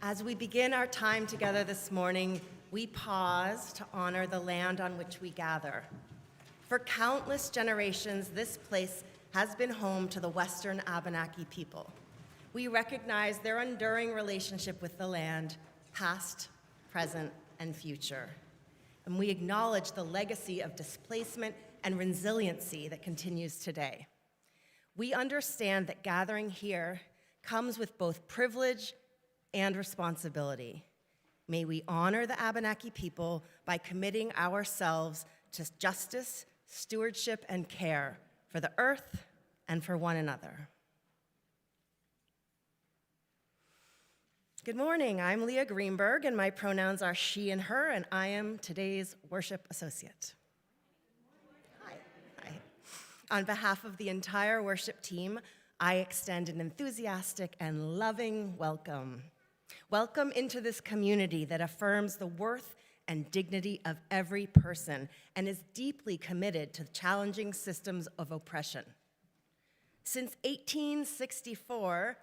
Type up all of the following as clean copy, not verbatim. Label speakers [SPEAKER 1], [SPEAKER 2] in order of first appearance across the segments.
[SPEAKER 1] As we begin our time together this morning, we pause to honor the land on which we gather. For countless generations, this place has been home to the Western Abenaki people. We recognize their enduring relationship with the land, past, present, and future. And we acknowledge the legacy of displacement and resiliency that continues today. We understand that gathering here comes with both privilege and responsibility. May we honor the Abenaki people by committing ourselves to justice, stewardship, and care for the earth and for one another. Good morning, I'm Leah Greenberg, and my pronouns are she and her, and I am today's worship associate. Hi. On behalf of the entire worship team, I extend an enthusiastic and loving welcome. Welcome into this community that affirms the worth and dignity of every person and is deeply committed to challenging systems of oppression. Since 1864,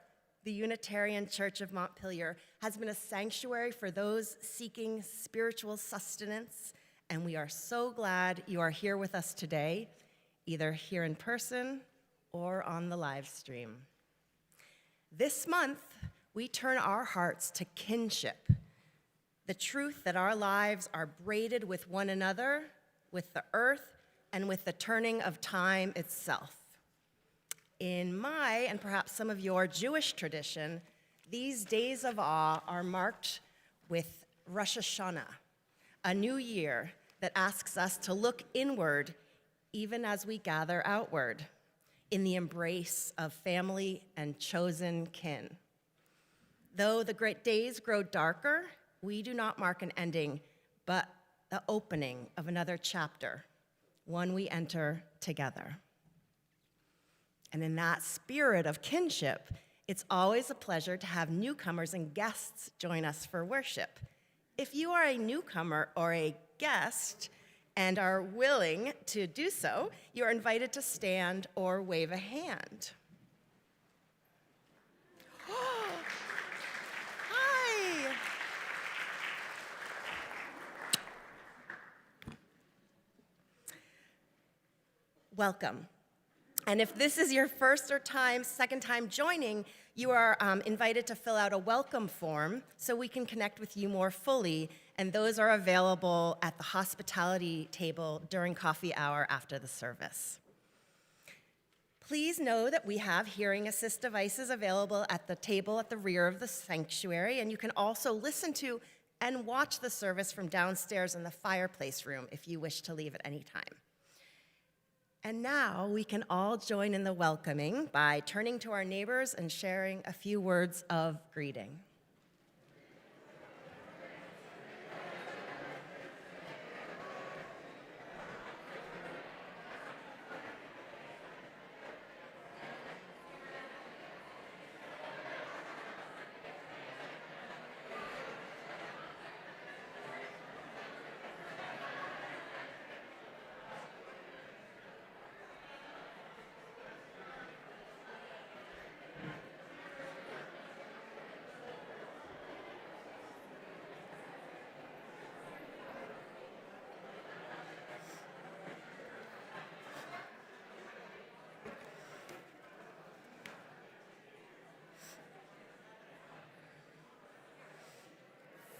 [SPEAKER 1] the Unitarian Church of Montpelier has been a sanctuary for those seeking spiritual sustenance, and we are so glad you are here with us today, either here in person or on the live stream. This month, we turn our hearts to kinship, the truth that our lives are braided with one another, with the earth, and with the turning of time itself. In my, and perhaps some of your Jewish tradition, these days of awe are marked with Rosh Hashanah, a new year that asks us to look inward even as we gather outward in the embrace of family and chosen kin. Though the great days grow darker, we do not mark an ending, but the opening of another chapter, one we enter together. And in that spirit of kinship, it's always a pleasure to have newcomers and guests join us for worship. If you are a newcomer or a guest and are willing to do so, you are invited to stand or wave a hand. Hi. Welcome. And if this is your first or second time joining, you are invited to fill out a welcome form so we can connect with you more fully, and those are available at the hospitality table during coffee hour after the service. Please know that we have hearing assist devices available at the table at the rear of the sanctuary, and you can also listen to and watch the service from downstairs in the fireplace room if you wish to leave at any time. And now we can all join in the welcoming by turning to our neighbors and sharing a few words of greeting.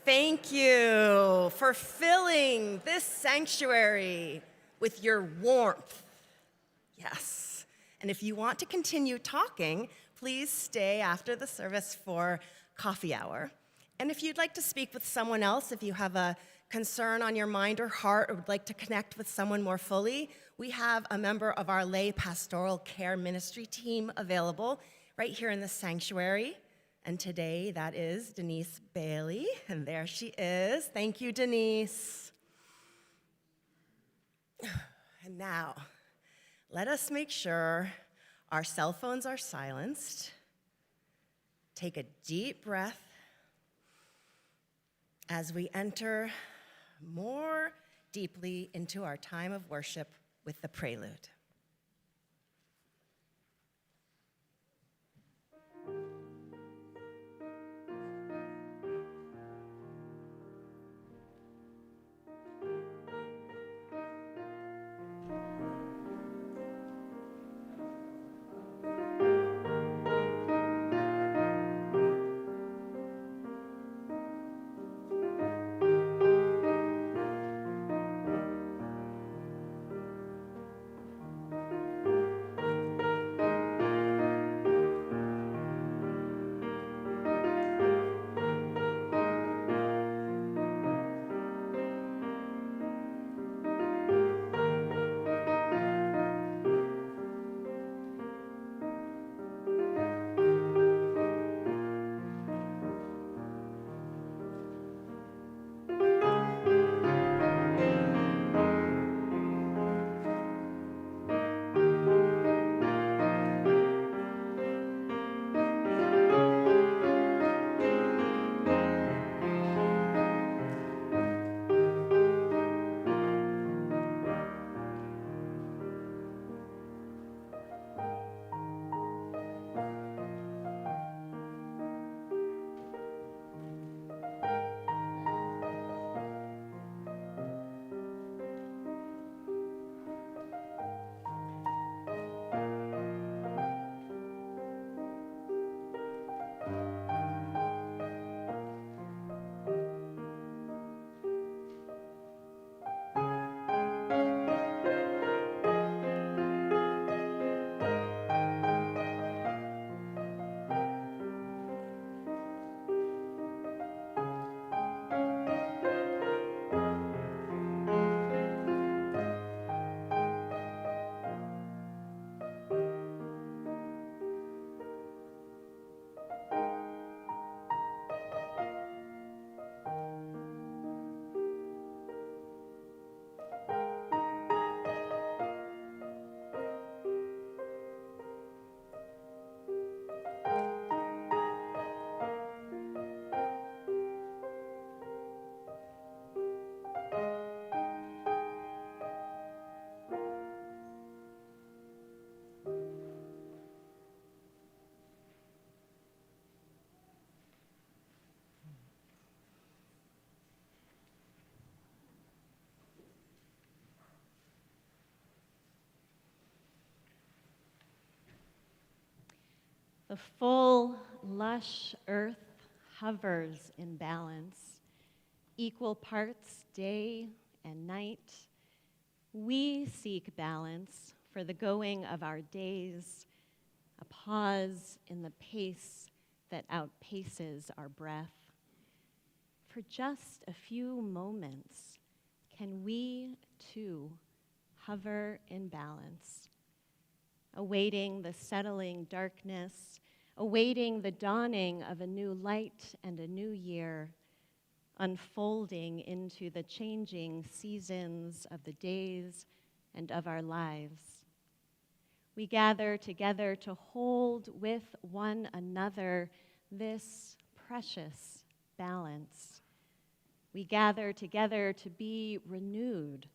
[SPEAKER 1] Thank you for filling this sanctuary with your warmth. Yes. And if you want to continue talking, please stay after the service for coffee hour. And if you'd like to speak with someone else, if you have a concern on your mind or heart or would like to connect with someone more fully, we have a member of our lay pastoral care ministry team available right here in the sanctuary. And today, that is Denise Bailey, and there she is. Thank you, Denise. And now, let us make sure our cell phones are silenced. Take a deep breath as we enter more deeply into our time of worship with the prelude.
[SPEAKER 2] The full, lush earth hovers in balance, equal parts day and night. We seek balance for the going of our days, a pause in the pace that outpaces our breath. For just a few moments, can we too hover in balance, awaiting the settling darkness, awaiting the dawning of a new light and a new year, unfolding into the changing seasons of the days and of our lives. We gather together to hold with one another this precious balance. We gather together to be renewed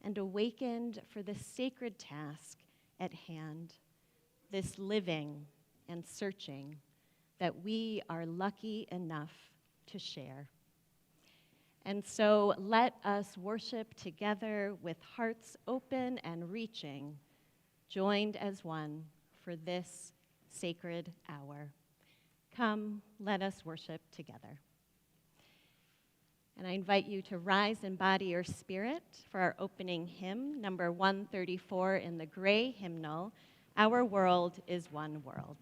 [SPEAKER 2] and awakened for the sacred task at hand, this living and searching that we are lucky enough to share. And so let us worship together with hearts open and reaching, joined as one for this sacred hour. Come, let us worship together. And I invite you to rise in body or spirit for our opening hymn, number 134 in the gray hymnal, Our World is One World.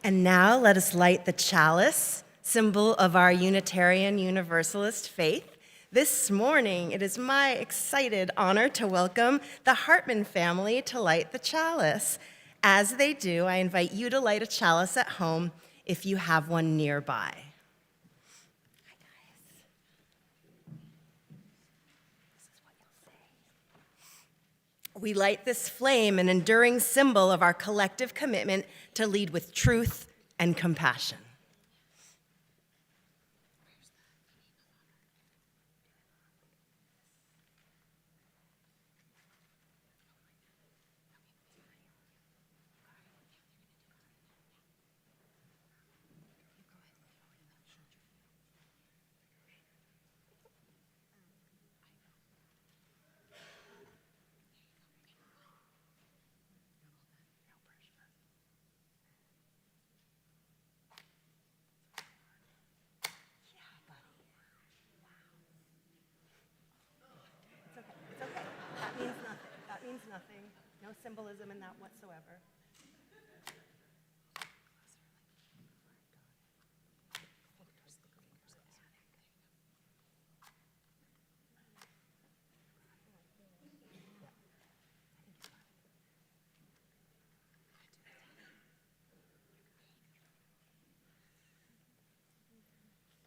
[SPEAKER 1] And now let us light the chalice, symbol of our Unitarian Universalist faith. This morning, it is my excited honor to welcome the Hartman family to light the chalice. As they do, I invite you to light a chalice at home if you have one nearby. Hi, guys. This is what you'll say. We light this flame, an enduring symbol of our collective commitment to lead with truth and compassion. symbolism in that whatsoever.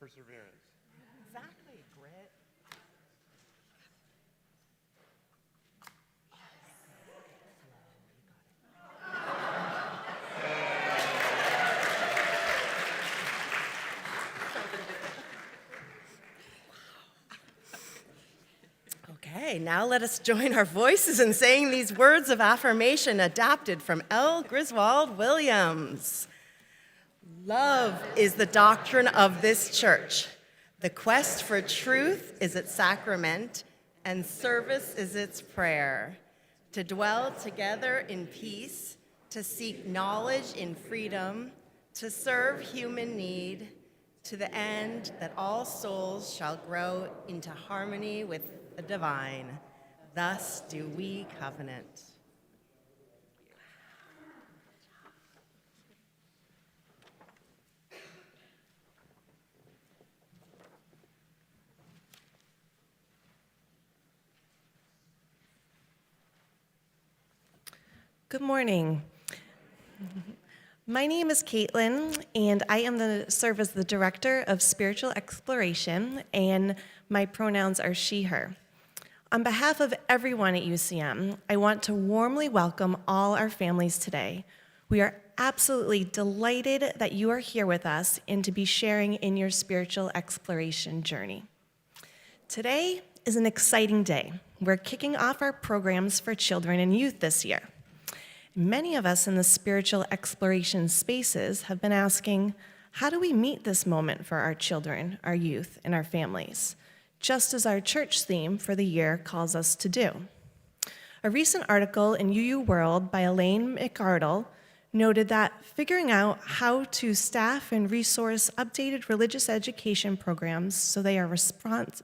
[SPEAKER 3] Perseverance.
[SPEAKER 1] Exactly, grit. Okay, now let us join our voices in saying these words of affirmation adapted from L. Griswold Williams. Love is the doctrine of this church. The quest for truth is its sacrament, and service is its prayer. To dwell together in peace, to seek knowledge in freedom, to serve human need, to the end that all souls shall grow into harmony with the divine. Thus do we covenant.
[SPEAKER 4] Good morning. My name is Caitlin, and I serve as the Director of Spiritual Exploration, and my pronouns are she, her. On behalf of everyone at UCM, I want to warmly welcome all our families today. We are absolutely delighted that you are here with us and to be sharing in your spiritual exploration journey. Today is an exciting day. We're kicking off our programs for children and youth this year. Many of us in the spiritual exploration spaces have been asking, how do we meet this moment for our children, our youth, and our families? Just as our church theme for the year calls us to do. A recent article in UU World by Elaine McArdle noted that figuring out how to staff and resource updated religious education programs so they are responsive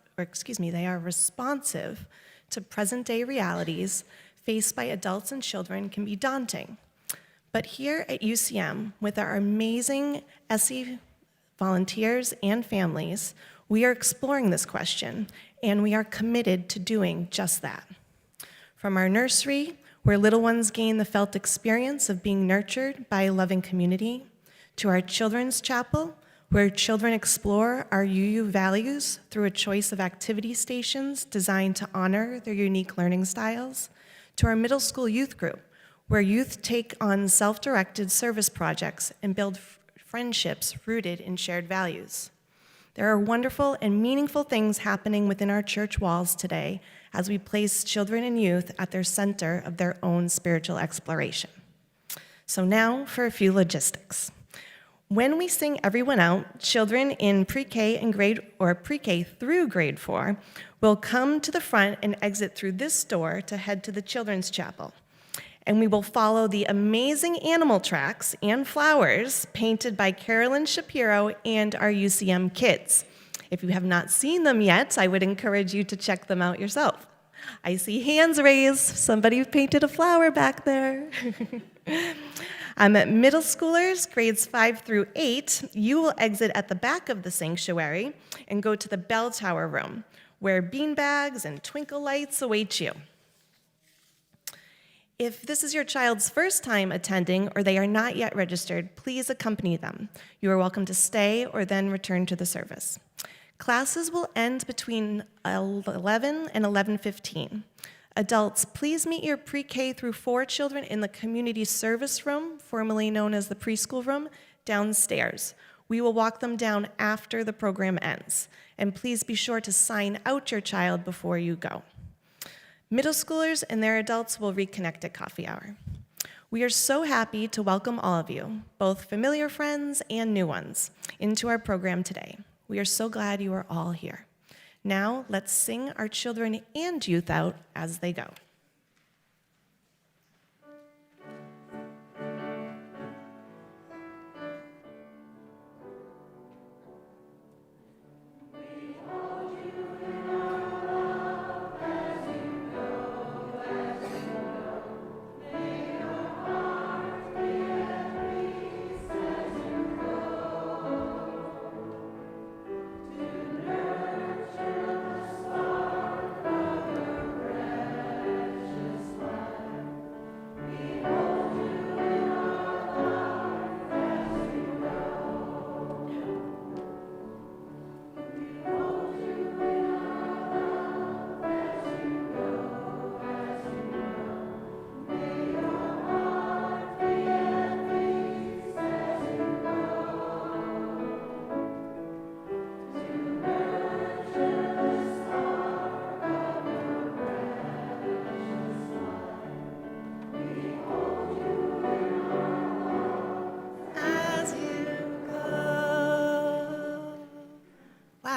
[SPEAKER 4] to present-day realities faced by adults and children can be daunting. But here at UCM, with our amazing SE volunteers and families, we are exploring this question, and we are committed to doing just that. From our nursery, where little ones gain the felt experience of being nurtured by a loving community, to our children's chapel, where children explore our UU values through a choice of activity stations designed to honor their unique learning styles, to our middle school youth group, where youth take on self-directed service projects and build friendships rooted in shared values. There are wonderful and meaningful things happening within our church walls today as we place children and youth at their center of their own spiritual exploration. So now for a few logistics. When we sing everyone out, children in pre-K and pre-K through grade 4 will come to the front and exit through this door to head to the children's chapel. And we will follow the amazing animal tracks and flowers painted by Carolyn Shapiro and our UCM kids. If you have not seen them yet, I would encourage you to check them out yourself. I see hands raised. Somebody painted a flower back there. Middle schoolers, grades 5 through 8, you will exit at the back of the sanctuary and go to the bell tower room, where beanbags and twinkle lights await you. If this is your child's first time attending or they are not yet registered, please accompany them. You are welcome to stay or then return to the service. Classes will end between 11 and 11:15. Adults, please meet your pre-K through 4 children in the community service room, formerly known as the preschool room, downstairs. We will walk them down after the program ends. And please be sure to sign out your child before you go. Middle schoolers and their adults will reconnect at coffee hour. We are so happy to welcome all of you, both familiar friends and new ones, into our program today. We are so glad you are all here. Now, let's sing our children and youth out as they go.
[SPEAKER 5] As you go,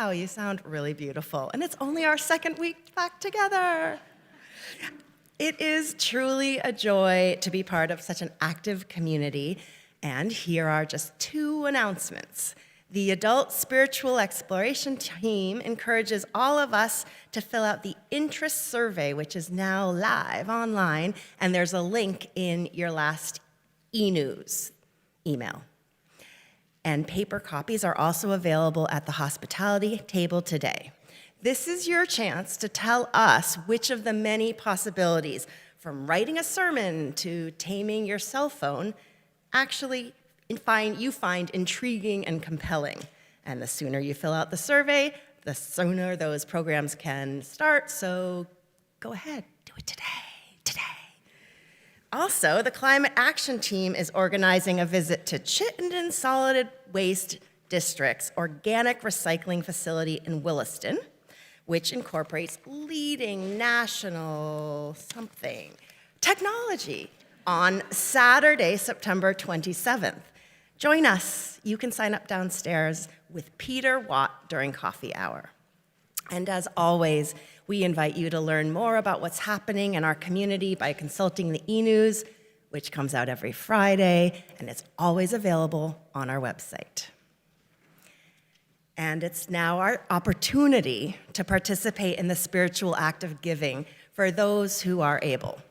[SPEAKER 1] Wow, you sound really beautiful. And it's only our second week back together. It is truly a joy to be part of such an active community. And here are just 2 announcements. The Adult Spiritual Exploration Team encourages all of us to fill out the interest survey, which is now live online, and there's a link in your last e-news email. And paper copies are also available at the hospitality table today. This is your chance to tell us which of the many possibilities, from writing a sermon to taming your cell phone, actually you find intriguing and compelling. And the sooner you fill out the survey, the sooner those programs can start. So go ahead, do it today. Also, the Climate Action Team is organizing a visit to Chittenden Solid Waste District's organic recycling facility in Williston, which incorporates leading national technology on Saturday, September 27th. Join us. You can sign up downstairs with Peter Watt during coffee hour. And as always, we invite you to learn more about what's happening in our community by consulting the e-news, which comes out every Friday, and it's always available on our website. And it's now our opportunity to participate in the spiritual act of giving for those who are able.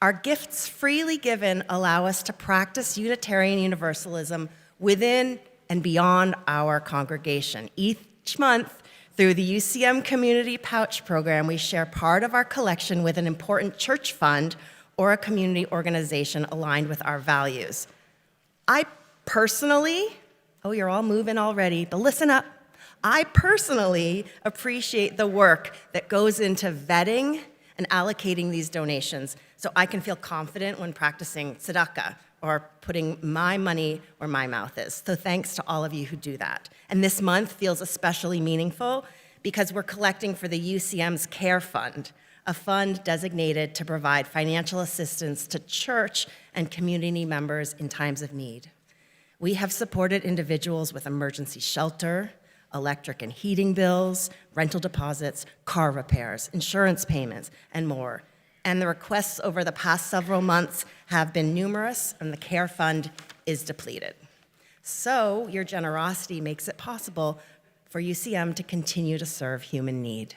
[SPEAKER 1] Our gifts freely given allow us to practice Unitarian Universalism within and beyond our congregation. Each month, through the UCM Community Pouch Program, we share part of our collection with an important church fund or a community organization aligned with our values. I personally, you're all moving already, but listen up. I personally appreciate the work that goes into vetting and allocating these donations so I can feel confident when practicing tzedakah or putting my money where my mouth is. So thanks to all of you who do that. And this month feels especially meaningful because we're collecting for the UCM's Care Fund, a fund designated to provide financial assistance to church and community members in times of need. We have supported individuals with emergency shelter, electric and heating bills, rental deposits, car repairs, insurance payments, and more. And the requests over the past several months have been numerous, and the Care Fund is depleted. So your generosity makes it possible for UCM to continue to serve human need.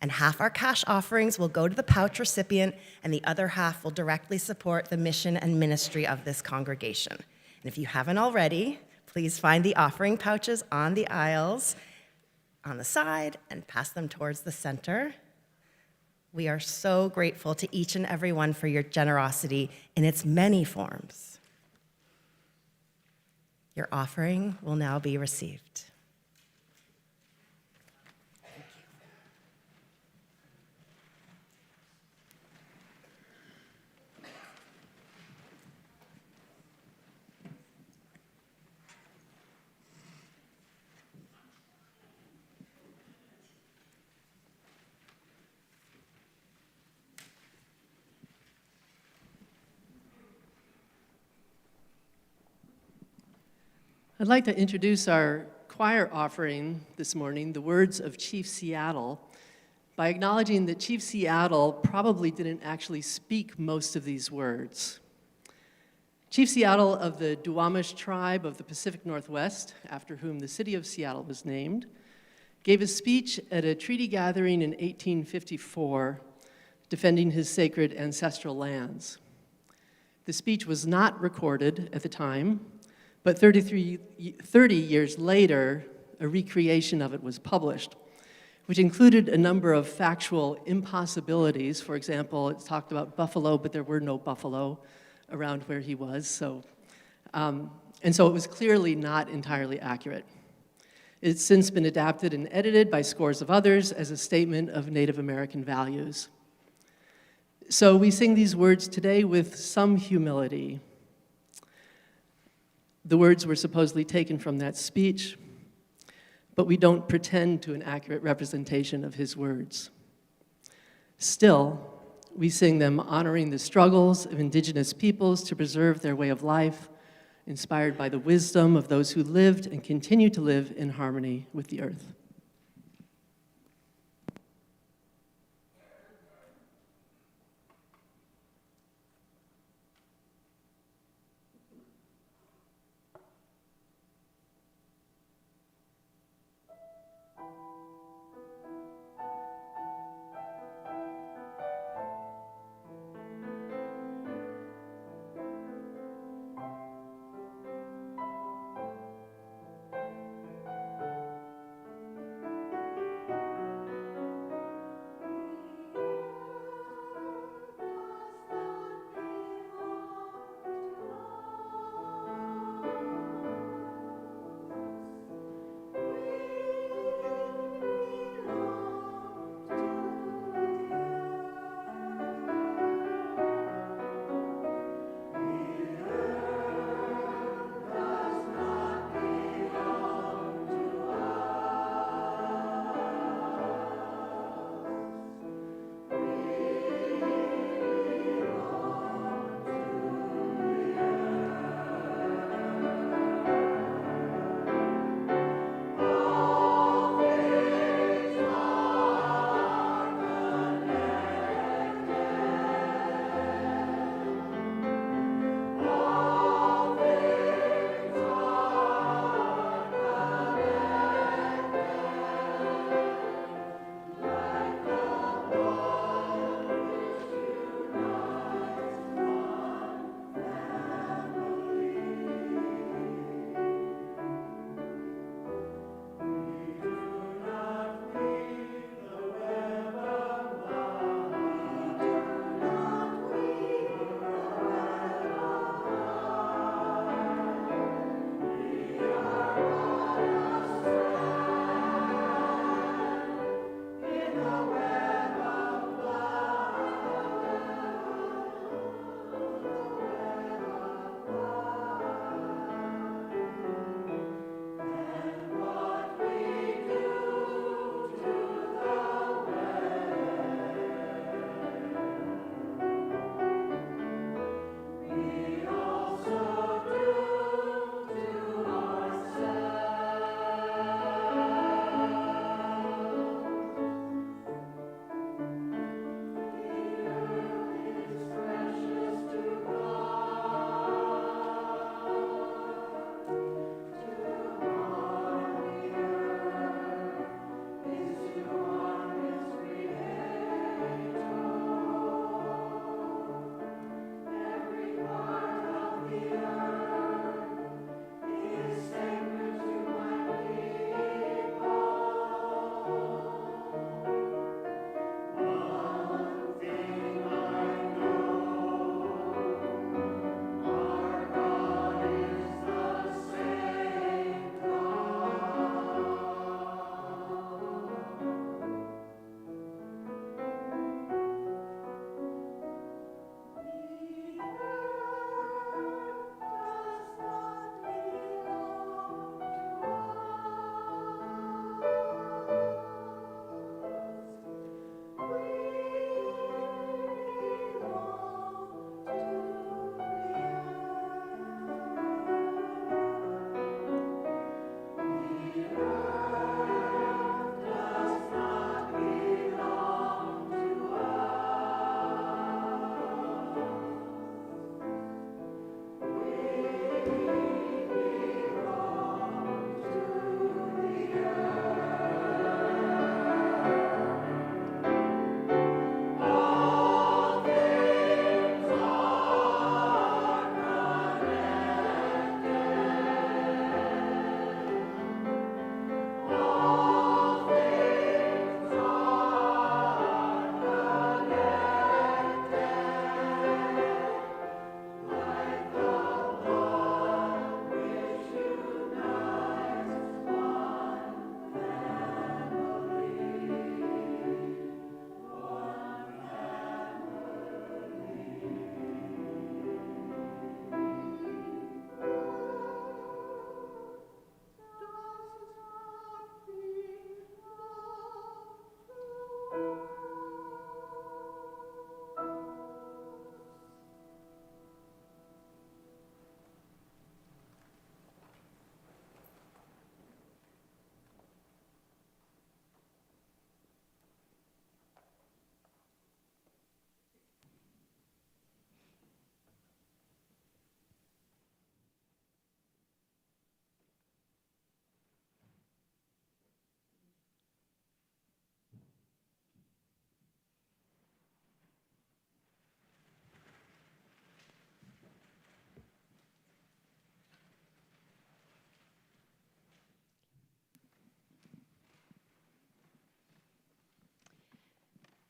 [SPEAKER 1] And half our cash offerings will go to the pouch recipient, and the other half will directly support the mission and ministry of this congregation. And if you haven't already, please find the offering pouches on the aisles on the side and pass them towards the center. We are so grateful to each and every one for your generosity in its many forms. Your offering will now be received.
[SPEAKER 5] I'd like to introduce our choir offering this morning, the words of Chief Seattle, by acknowledging that Chief Seattle probably didn't actually speak most of these words. Chief Seattle of the Duwamish tribe of the Pacific Northwest, after whom the city of Seattle was named, gave a speech at a treaty gathering in 1854 defending his sacred ancestral lands. The speech was not recorded at the time, but 30 years later, a recreation of it was published, which included a number of factual impossibilities. For example, it talked about buffalo, but there were no buffalo around where he was. And so it was clearly not entirely accurate. It's since been adapted and edited by scores of others as a statement of Native American values. So we sing these words today with some humility. The words were supposedly taken from that speech, but we don't pretend to an accurate representation of his words. Still, we sing them honoring the struggles of indigenous peoples to preserve their way of life, inspired by the wisdom of those who lived and continue to live in harmony with the earth.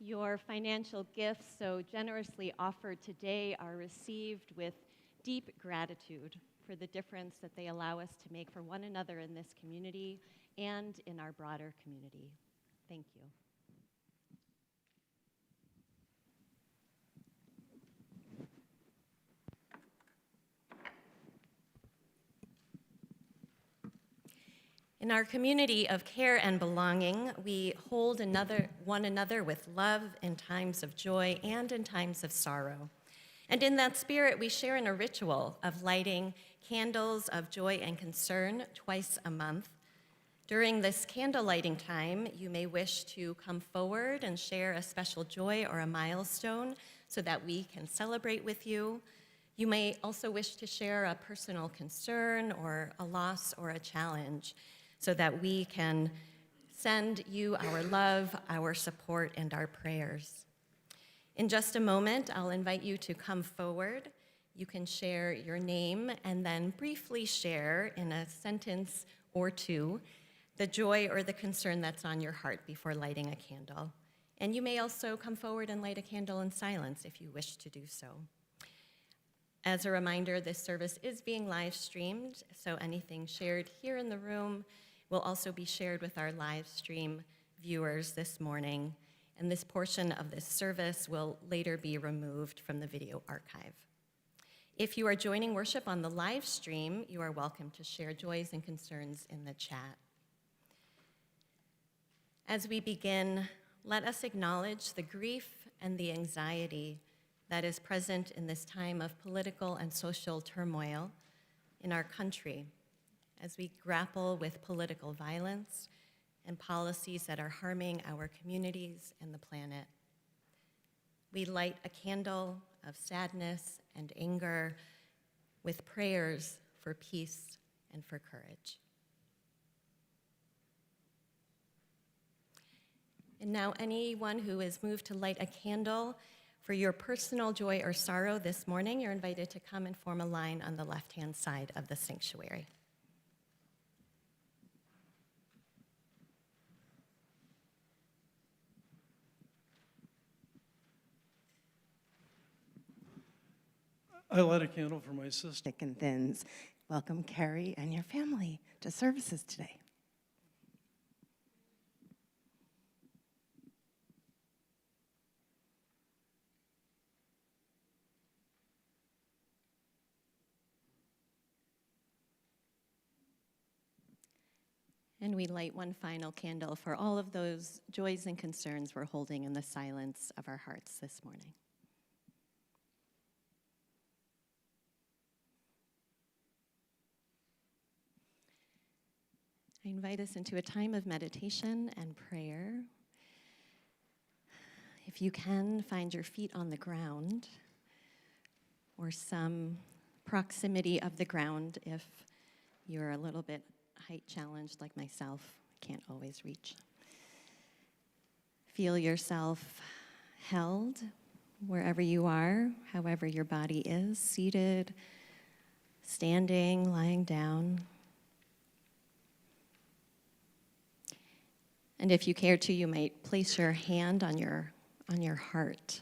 [SPEAKER 2] Your financial gifts, so generously offered today, are received with deep gratitude for the difference that they allow us to make for one another in this community and in our broader community. Thank you.
[SPEAKER 1] In our community of care and belonging, we hold one another with love in times of joy and in times of sorrow. And in that spirit, we share in a ritual of lighting candles of joy and concern twice a month. During this candle lighting time, you may wish to come forward and share a special joy or a milestone so that we can celebrate with you. You may also wish to share a personal concern or a loss or a challenge, so that we can send you our love, our support, and our prayers. In just a moment, I'll invite you to come forward. You can share your name and then briefly share in a sentence or two the joy or the concern that's on your heart before lighting a candle. And you may also come forward and light a candle in silence if you wish to do so. As a reminder, this service is being live streamed, so anything shared here in the room will also be shared with our live stream viewers this morning, and this portion of this service will later be removed from the video archive. If you are joining worship on the live stream, you are welcome to share joys and concerns in the chat. As we begin, let us acknowledge the grief and the anxiety that is present in this time of political and social turmoil in our country, as we grapple with political violence and policies that are harming our communities and the planet. We light a candle of sadness and anger with prayers for peace and for courage. And now, anyone who is moved to light a candle for your personal joy or sorrow this morning, you're invited to come and form a line on the left-hand side of the sanctuary.
[SPEAKER 6] I light a candle for my sister.
[SPEAKER 7] Thick and thins. Welcome, Carrie and your family, to services today.
[SPEAKER 2] And we light one final candle for all of those joys and concerns we're holding in the silence of our hearts this morning. I invite us into a time of meditation and prayer. If you can, find your feet on the ground or some proximity of the ground if you're a little bit height challenged like myself, can't always reach. Feel yourself held wherever you are, however your body is, seated, standing, lying down. And if you care to, you might place your hand on your heart.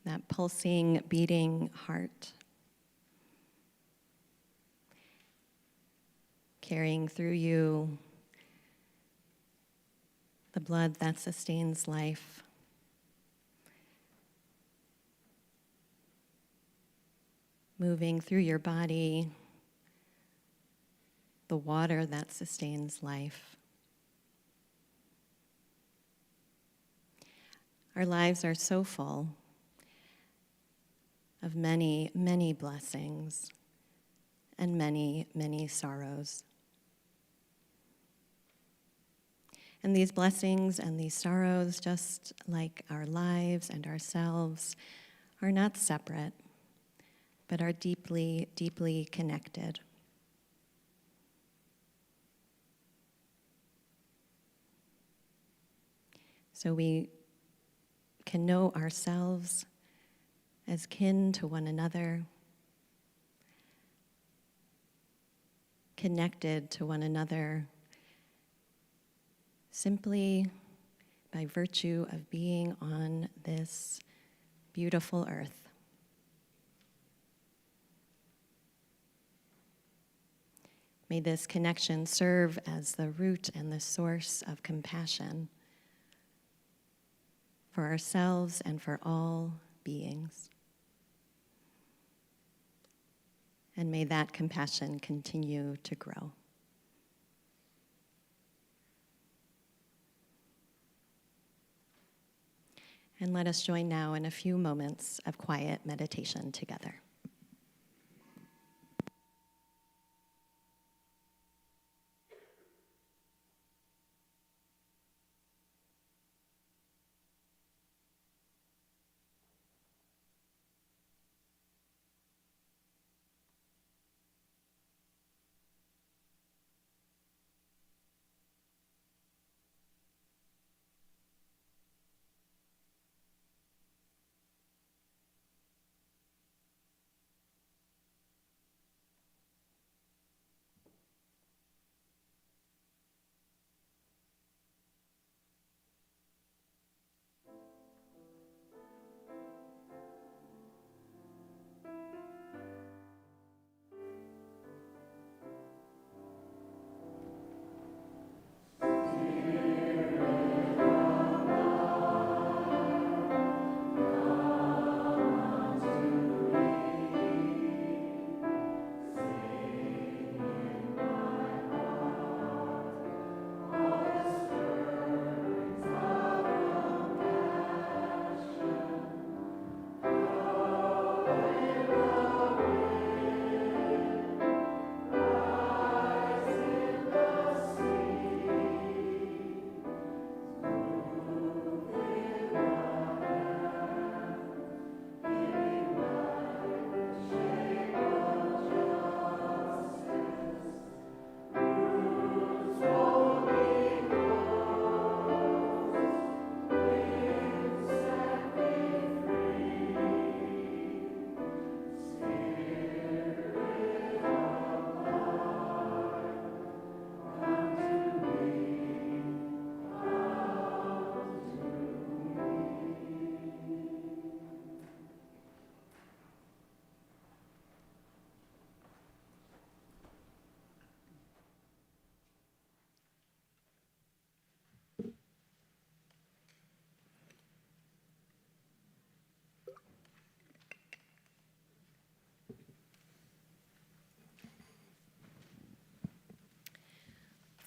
[SPEAKER 2] That pulsing, beating heart. Carrying through you the blood that sustains life. Moving through your body, the water that sustains life. Our lives are so full of many, many blessings and many, many sorrows. And these blessings and these sorrows, just like our lives and ourselves, are not separate, but are deeply, deeply connected. So we can know ourselves as kin to one another, connected to one another simply by virtue of being on this beautiful earth. May this connection serve as the root and the source of compassion for ourselves and for all beings. And may that compassion continue to grow. And let us join now in a few moments of quiet meditation together.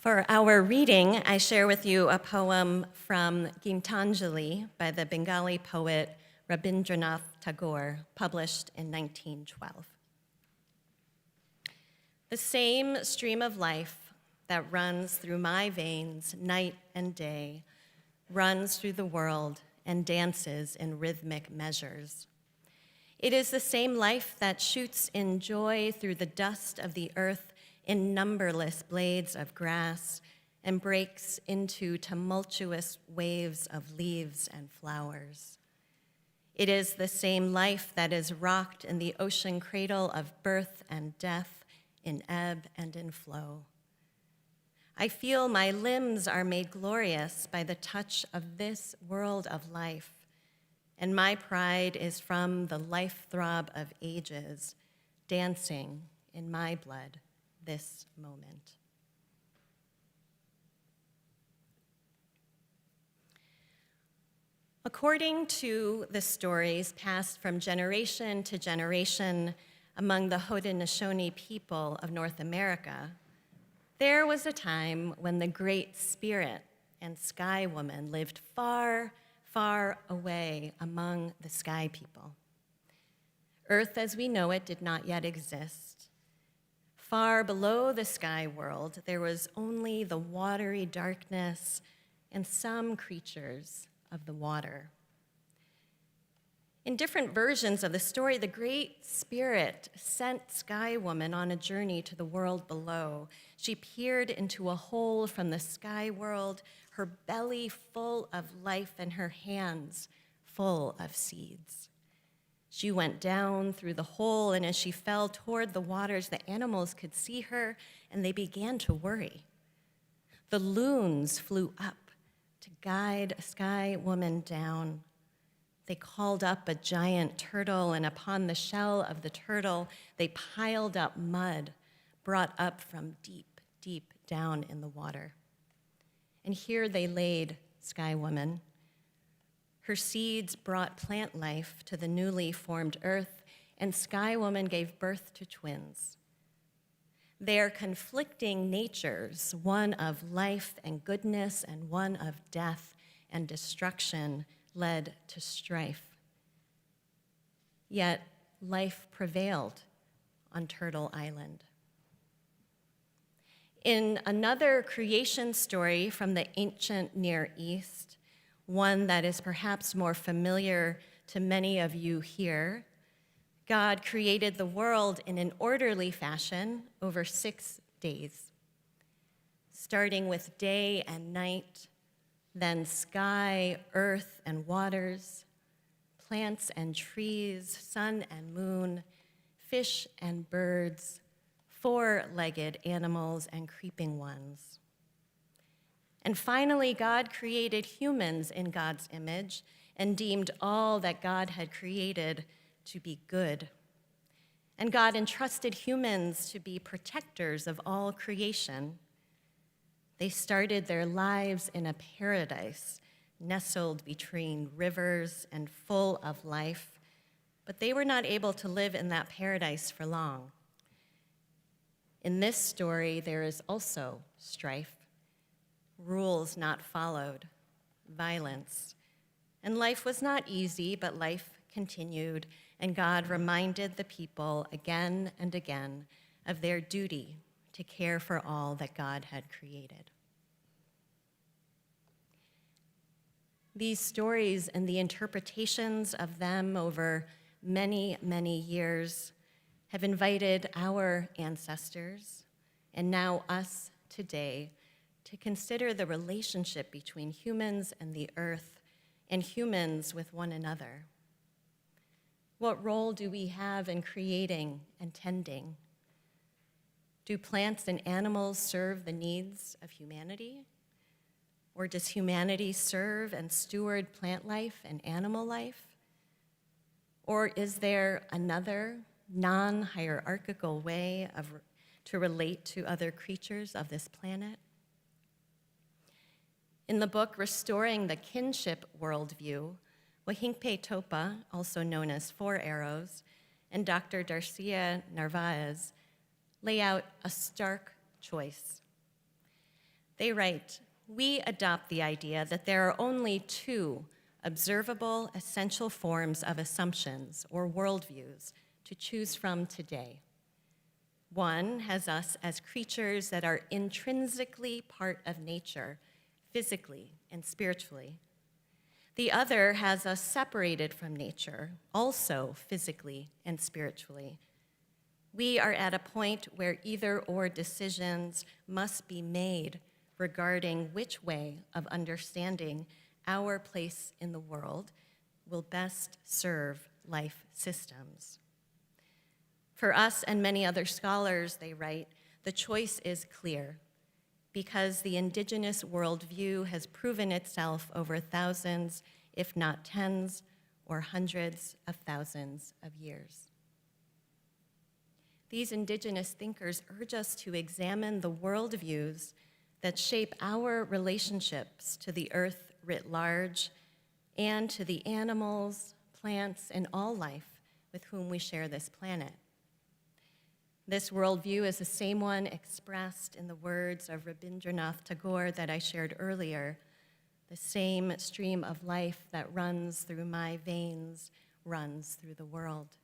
[SPEAKER 2] For our reading, I share with you a poem from Gitanjali by the Bengali poet Rabindranath Tagore, published in 1912. The same stream of life that runs through my veins night and day runs through the world and dances in rhythmic measures. It is the same life that shoots in joy through the dust of the earth in numberless blades of grass and breaks into tumultuous waves of leaves and flowers. It is the same life that is rocked in the ocean cradle of birth and death, in ebb and in flow. I feel my limbs are made glorious by the touch of this world of life, and my pride is from the life throb of ages, dancing in my blood this moment. According to the stories passed from generation to generation among the Haudenosaunee people of North America, there was a time when the Great Spirit and Sky Woman lived far, far away among the sky people. Earth as we know it did not yet exist. Far below the sky world, there was only the watery darkness and some creatures of the water. In different versions of the story, the Great Spirit sent Sky Woman on a journey to the world below. She peered into a hole from the sky world, her belly full of life and her hands full of seeds. She went down through the hole, and as she fell toward the waters, the animals could see her, and they began to worry. The loons flew up
[SPEAKER 1] to guide a sky woman down. They called up a giant turtle, and upon the shell of the turtle, they piled up mud brought up from deep, deep down in the water. And here they laid Sky Woman. Her seeds brought plant life to the newly formed earth, and Sky Woman gave birth to twins. Their conflicting natures, one of life and goodness and one of death and destruction, led to strife. Yet life prevailed on Turtle Island. In another creation story from the ancient Near East, one that is perhaps more familiar to many of you here, God created the world in an orderly fashion over 6 days, starting with day and night, then sky, earth, and waters, plants and trees, sun and moon, fish and birds, four-legged animals and creeping ones. And finally, God created humans in God's image and deemed all that God had created to be good. And God entrusted humans to be protectors of all creation. They started their lives in a paradise nestled between rivers and full of life, but they were not able to live in that paradise for long. In this story, there is also strife, rules not followed, violence. And life was not easy, but life continued, and God reminded the people again and again of their duty to care for all that God had created. These stories and the interpretations of them over many, many years have invited our ancestors, and now us today, to consider the relationship between humans and the earth and humans with one another. What role do we have in creating and tending? Do plants and animals serve the needs of humanity? Or does humanity serve and steward plant life and animal life? Or is there another non-hierarchical way to relate to other creatures of this planet? In the book Restoring the Kinship Worldview, Wahingpe Topa, also known as Four Arrows, and Dr. Darcia Narvaez lay out a stark choice. They write, "We adopt the idea that there are only two observable essential forms of assumptions or worldviews to choose from today. One has us as creatures that are intrinsically part of nature, physically and spiritually. The other has us separated from nature, also physically and spiritually. We are at a point where either/or decisions must be made regarding which way of understanding our place in the world will best serve life systems. For us and many other scholars," they write, "the choice is clear because the indigenous worldview has proven itself over thousands, if not tens or hundreds of thousands of years." These indigenous thinkers urge us to examine the worldviews that shape our relationships to the earth writ large and to the animals, plants, and all life with whom we share this planet. This worldview is the same one expressed in the words of Rabindranath Tagore that I shared earlier. The same stream of life that runs through my veins runs through the world.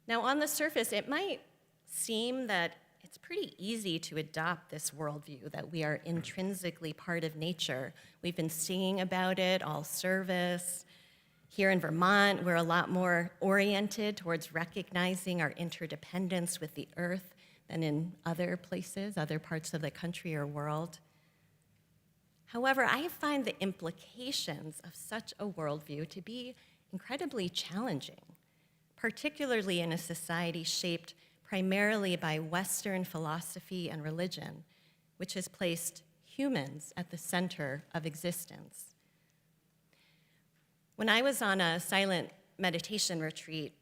[SPEAKER 1] Now, on the surface, it might seem that it's pretty easy to adopt this worldview, that we are intrinsically part of nature. We've been singing about it all service. Here in Vermont, we're a lot more oriented towards recognizing our interdependence with the earth than in other places, other parts of the country or world. However, I find the implications of such a worldview to be incredibly challenging, particularly in a society shaped primarily by Western philosophy and religion, which has placed
[SPEAKER 2] humans at the center of existence. When I was on a silent meditation retreat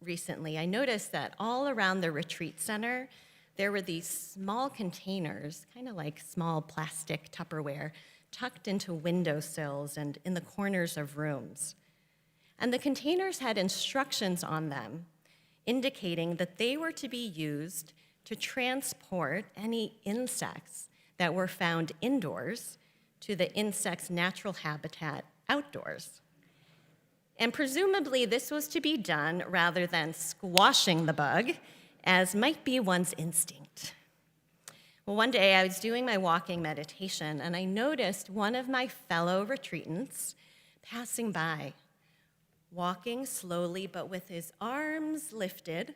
[SPEAKER 2] recently, I noticed that all around the retreat center, there were these small containers, kind of like small plastic Tupperware, tucked into windowsills and in the corners of rooms. And the containers had instructions on them indicating that they were to be used to transport any insects that were found indoors to the insect's natural habitat outdoors. And presumably this was to be done rather than squashing the bug, as might be one's instinct. Well, one day I was doing my walking meditation and I noticed one of my fellow retreatants passing by, walking slowly but with his arms lifted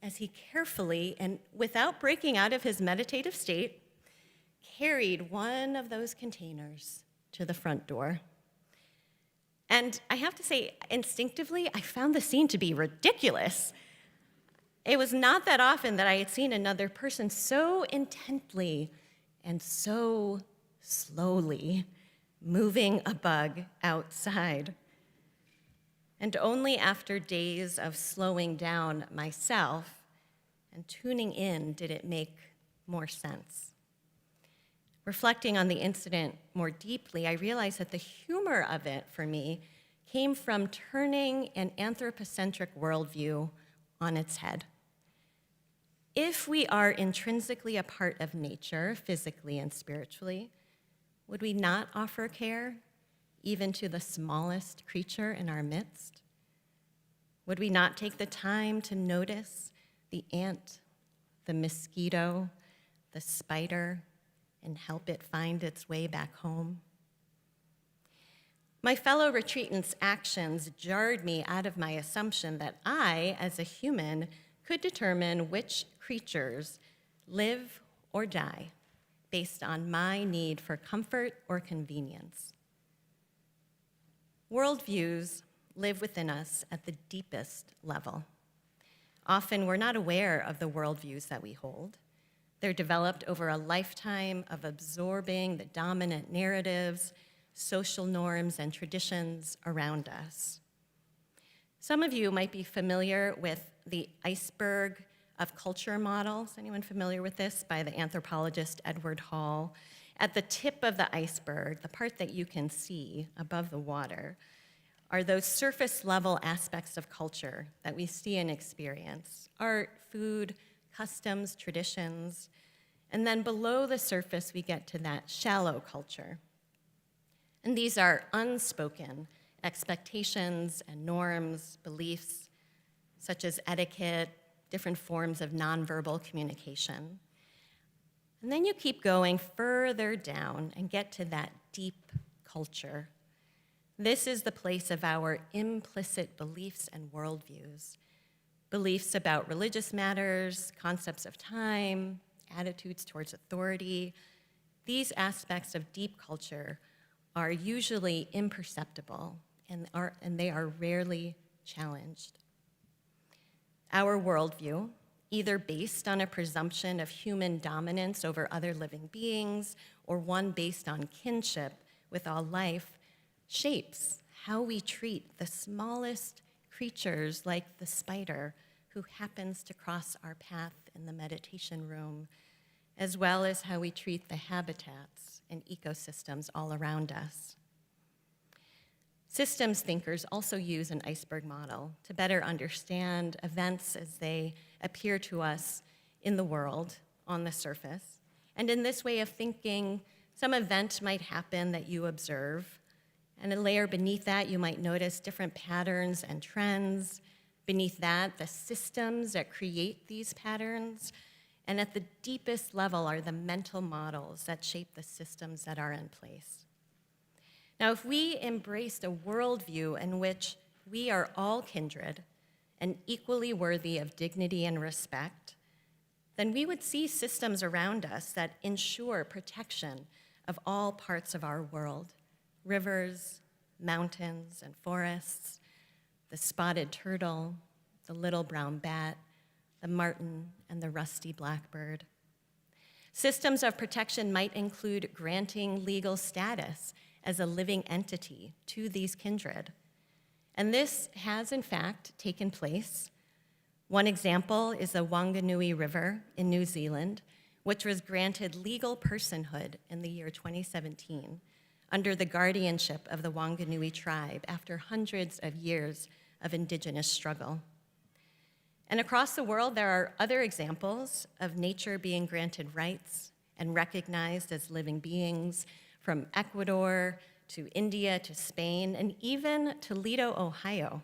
[SPEAKER 2] as he carefully and without breaking out of his meditative state, carried one of those containers to the front door. And I have to say, instinctively, I found the scene to be ridiculous. It was not that often that I had seen another person so intently and so slowly moving a bug outside. And only after days of slowing down myself and tuning in did it make more sense. Reflecting on the incident more deeply, I realized that the humor of it for me came from turning an anthropocentric worldview on its head. If we are intrinsically a part of nature, physically and spiritually, would we not offer care even to the smallest creature in our midst? Would we not take the time to notice the ant, the mosquito, the spider, and help it find its way back home? My fellow retreatants' actions jarred me out of my assumption that I, as a human, could determine which creatures live or die based on my need for comfort or convenience. Worldviews live within us at the deepest level. Often we're not aware of the worldviews that we hold. They're developed over a lifetime of absorbing the dominant narratives, social norms, and traditions around us. Some of you might be familiar with the iceberg of culture model. Is anyone familiar with this? By the anthropologist Edward Hall. At the tip of the iceberg, the part that you can see above the water, are those surface level aspects of culture that we see and experience: art, food, customs, traditions. And then below the surface, we get to that shallow culture. And these are unspoken expectations and norms, beliefs, such as etiquette, different forms of nonverbal communication. And then you keep going further down and get to that deep culture. This is the place of our implicit beliefs and worldviews. Beliefs about religious matters, concepts of time, attitudes towards authority. These aspects of deep culture are usually imperceptible and they are rarely challenged. Our worldview, either based on a presumption of human dominance over other living beings or one based on kinship with all life, shapes how we treat the smallest creatures like the spider who happens to cross our path in the meditation room, as well as how we treat the habitats and ecosystems all around us. Systems thinkers also use an iceberg model to better understand events as they appear to us in the world on the surface. And in this way of thinking, some event might happen that you observe, and a layer beneath that, you might notice different patterns and trends. Beneath that, the systems that create these patterns. And at the deepest level are the mental models that shape the systems that are in place. Now, if we embraced a worldview in which we are all kindred and equally worthy of dignity and respect, then we would see systems around us that ensure protection of all parts of our world: rivers, mountains, and forests, the spotted turtle, the little brown bat, the martin, and the rusty blackbird.
[SPEAKER 1] Systems of protection might include granting legal status as a living entity to these kindred. And this has, in fact, taken place. One example is the Wanganui River in New Zealand, which was granted legal personhood in the year 2017 under the guardianship of the Wanganui tribe after hundreds of years of indigenous struggle. And across the world, there are other examples of nature being granted rights and recognized as living beings, from Ecuador to India to Spain, and even Toledo, Ohio,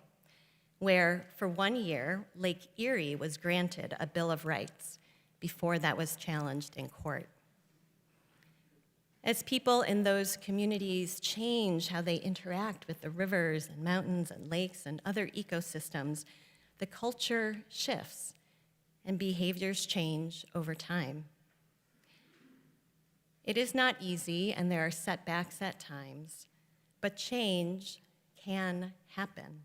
[SPEAKER 1] where for 1 year, Lake Erie was granted a Bill of Rights before that was challenged in court. As people in those communities change how they interact with the rivers and mountains and lakes and other ecosystems, the culture shifts and behaviors change over time. It is not easy, and there are setbacks at times, but change can happen.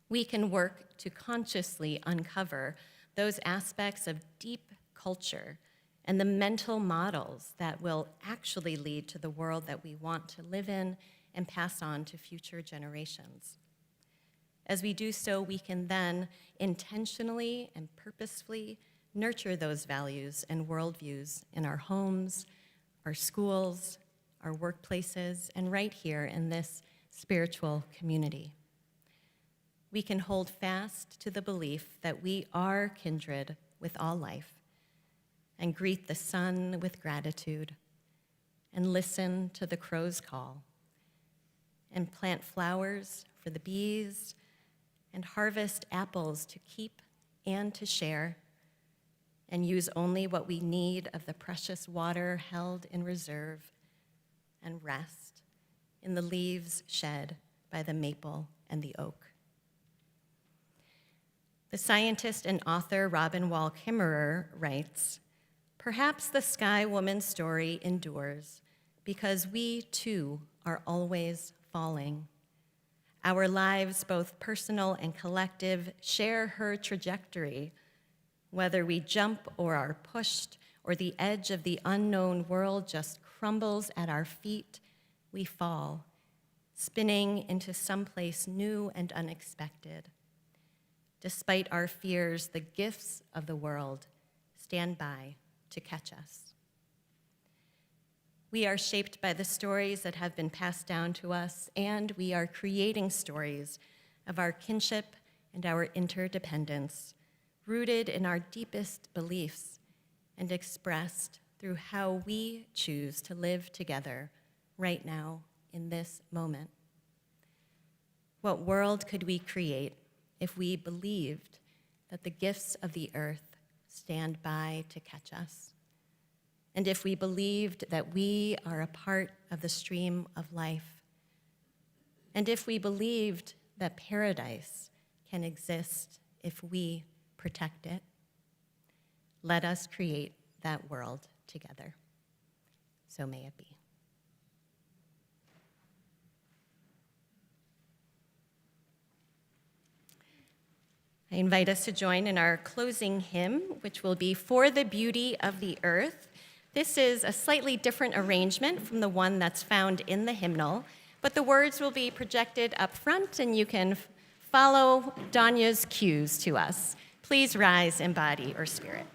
[SPEAKER 1] We can work to consciously uncover those aspects of deep culture and the mental models that will actually lead to the world that we want to live in and pass on to future generations. As we do so, we can then intentionally and purposefully nurture those values and worldviews in our homes, our schools, our workplaces, and right here in this spiritual community. We can hold fast to the belief that we are kindred with all life and greet the sun with gratitude and listen to the crow's call and plant flowers for the bees and harvest apples to keep and to share, and use only what we need of the precious water held in reserve, and rest in the leaves shed by the maple and the oak. The scientist and author Robin Wall Kimmerer writes, "Perhaps the Sky Woman's story endures because we too are always falling. Our lives, both personal and collective, share her trajectory. Whether we jump or are pushed, or the edge of the unknown world just crumbles at our feet, we fall, spinning into someplace new and unexpected. Despite our fears, the gifts of the world stand by to catch us. We are shaped by the stories that have been passed down to us, and we are creating stories of our kinship and our interdependence, rooted in our deepest beliefs and expressed through how we choose to live together right now in this moment. What world could we create if we believed that the gifts of the earth stand by to catch us? And if we believed that we are a part of the stream of life? And if we believed that paradise can exist if we protect it? Let us create that world together. So may it be." I invite us to join in our closing hymn, which will be "For the Beauty of the Earth." This is a slightly different arrangement from the one that's found in the hymnal, but the words will be projected up front, and you can follow Danya's cues to us. Please rise in body or spirit.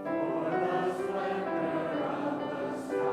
[SPEAKER 8] For the splendor of the sky.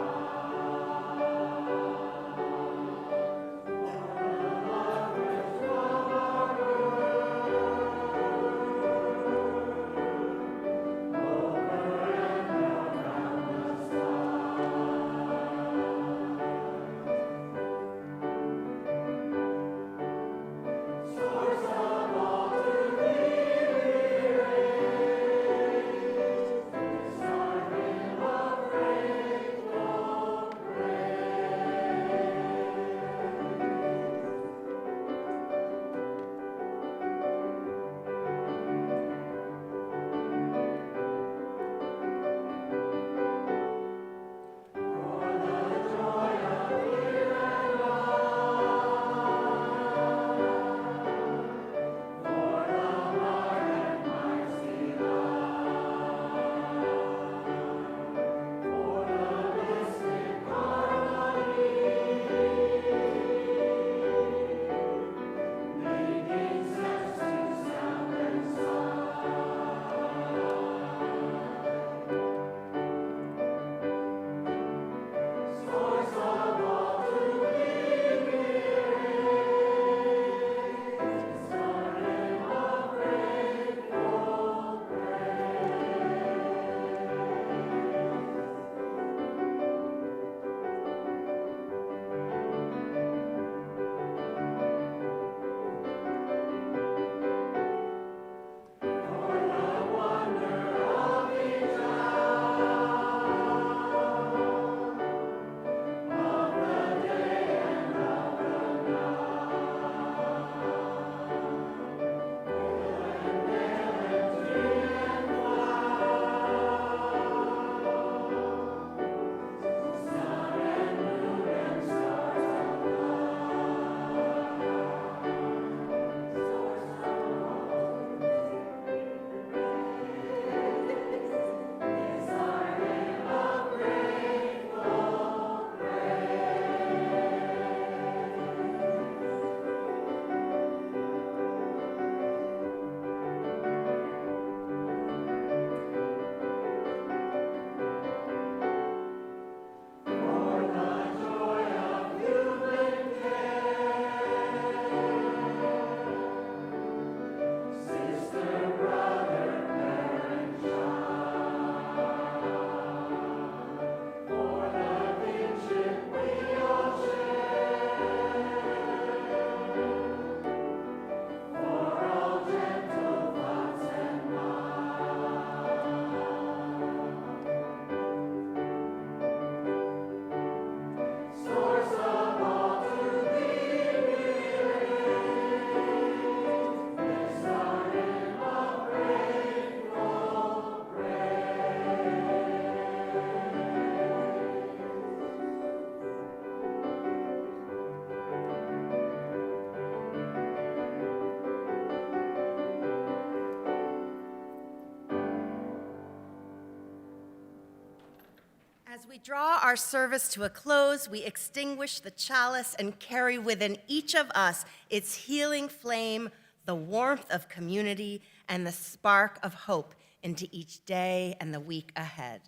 [SPEAKER 1] As we draw our service to a close, we extinguish the chalice and carry within each of us its healing flame, the warmth of community, and the spark of hope into each day and the week ahead.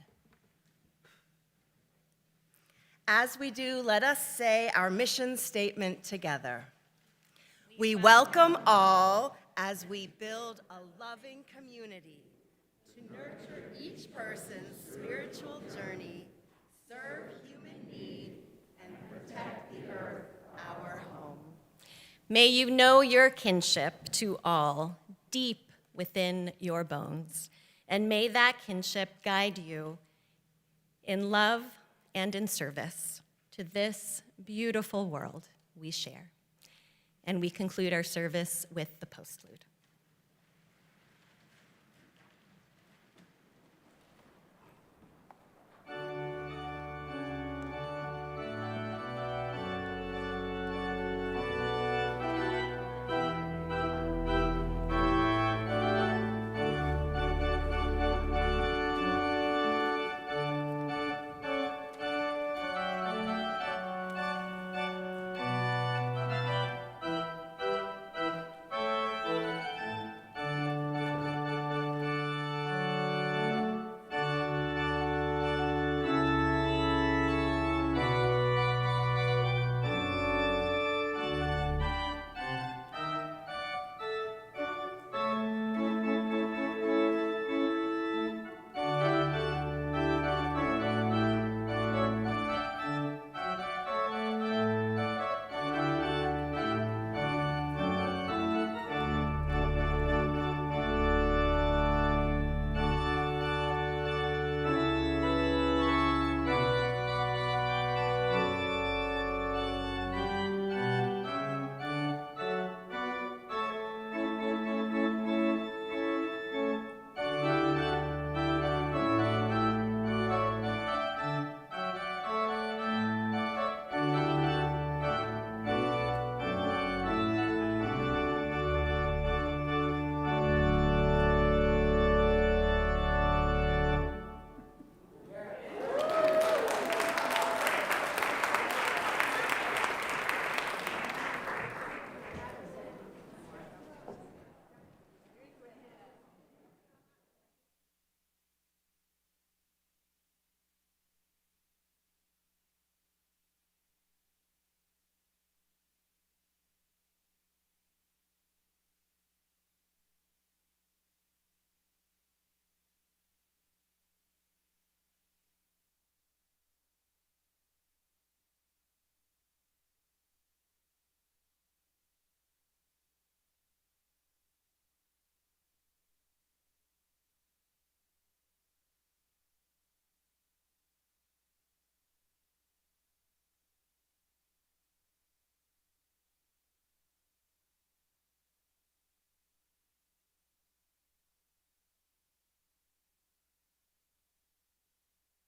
[SPEAKER 1] As we do, let us say our mission statement together. We welcome all as we build a loving community to nurture each person's spiritual journey, serve human need, and protect the earth, our home.
[SPEAKER 2] May you know your kinship to all deep within your bones, and may that kinship guide you in love and in service to this beautiful world we share. And we conclude our service with the postlude.